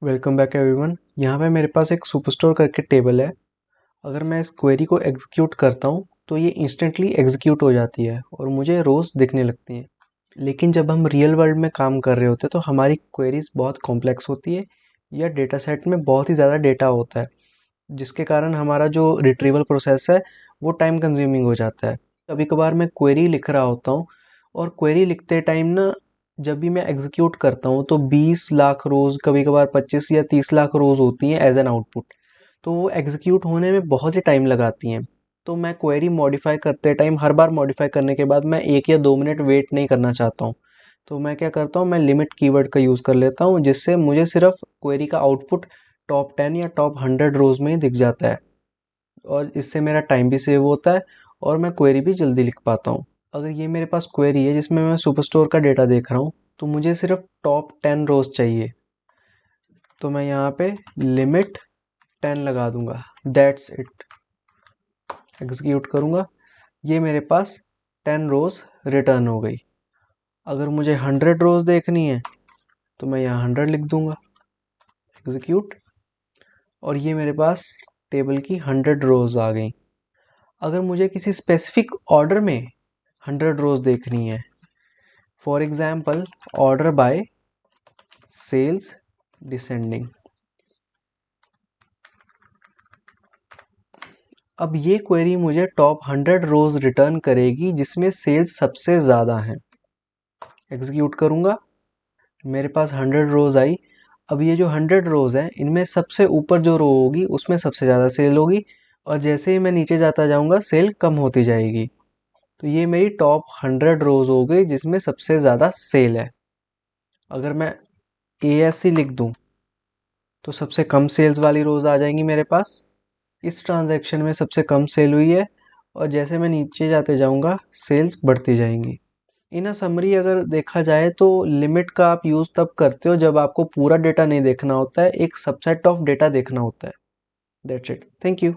Welcome back everyone. यहाँ पे मेरे पास एक सुपरस्टोर करके टेबल है। अगर मैं इस क्वेरी को एग्जीक्यूट करता हूँ तो ये इंस्टेंटली एग्जीक्यूट हो जाती है और मुझे रोज़ दिखने लगती हैं। लेकिन जब हम रियल वर्ल्ड में काम कर रहे होते हैं तो हमारी क्वेरीज बहुत कॉम्प्लेक्स होती है या डेटा सेट में बहुत ही ज़्यादा डेटा होता है, जिसके कारण हमारा जो रिट्रीवल प्रोसेस है वो टाइम कंज्यूमिंग हो जाता है। कभी कभार मैं क्वेरी लिख रहा होता हूँ और क्वेरी लिखते टाइम ना, जब भी मैं एग्जीक्यूट करता हूँ तो 20 लाख रोज़, कभी कभार 25 या 30 लाख रोज़ होती हैं एज एन आउटपुट। तो वो एग्जीक्यूट होने में बहुत ही टाइम लगाती हैं। तो मैं क्वेरी मॉडिफाई करते टाइम हर बार मॉडिफाई करने के बाद मैं 1 या 2 मिनट वेट नहीं करना चाहता हूँ। तो मैं क्या करता हूँ, मैं लिमिट कीवर्ड का यूज़ कर लेता हूँ, जिससे मुझे सिर्फ क्वेरी का आउटपुट टॉप 10 या टॉप 100 रोज़ में ही दिख जाता है और इससे मेरा टाइम भी सेव होता है और मैं क्वेरी भी जल्दी लिख पाता हूँ। अगर ये मेरे पास क्वेरी है जिसमें मैं सुपरस्टोर का डेटा देख रहा हूँ तो मुझे सिर्फ टॉप 10 रोज चाहिए। तो मैं यहाँ पे लिमिट 10 लगा दूंगा, दैट्स इट। एग्जीक्यूट करूँगा, ये मेरे पास 10 रोज रिटर्न हो गई। अगर मुझे 100 रोज देखनी है तो मैं यहाँ 100 लिख दूंगा, एग्जीक्यूट, और ये मेरे पास टेबल की 100 रोज आ गई। अगर मुझे किसी स्पेसिफिक ऑर्डर में 100 रोज देखनी है, for example order by sales descending, अब ये क्वेरी मुझे टॉप 100 रोज रिटर्न करेगी जिसमें सेल्स सबसे ज़्यादा हैं। एग्जीक्यूट करूँगा, मेरे पास 100 रोज आई। अब ये जो 100 रोज हैं इनमें सबसे ऊपर जो रो होगी उसमें सबसे ज़्यादा सेल होगी और जैसे ही मैं नीचे जाता जाऊँगा सेल कम होती जाएगी। तो ये मेरी टॉप 100 रोज हो गई जिसमें सबसे ज़्यादा सेल है। अगर मैं ASC लिख दूँ तो सबसे कम सेल्स वाली रोज आ जाएंगी मेरे पास। इस ट्रांजैक्शन में सबसे कम सेल हुई है और जैसे मैं नीचे जाते जाऊंगा सेल्स बढ़ती जाएंगी। इन समरी अगर देखा जाए तो लिमिट का आप यूज़ तब करते हो जब आपको पूरा डेटा नहीं देखना होता है, एक सबसेट ऑफ डेटा देखना होता है। That's it, thank you.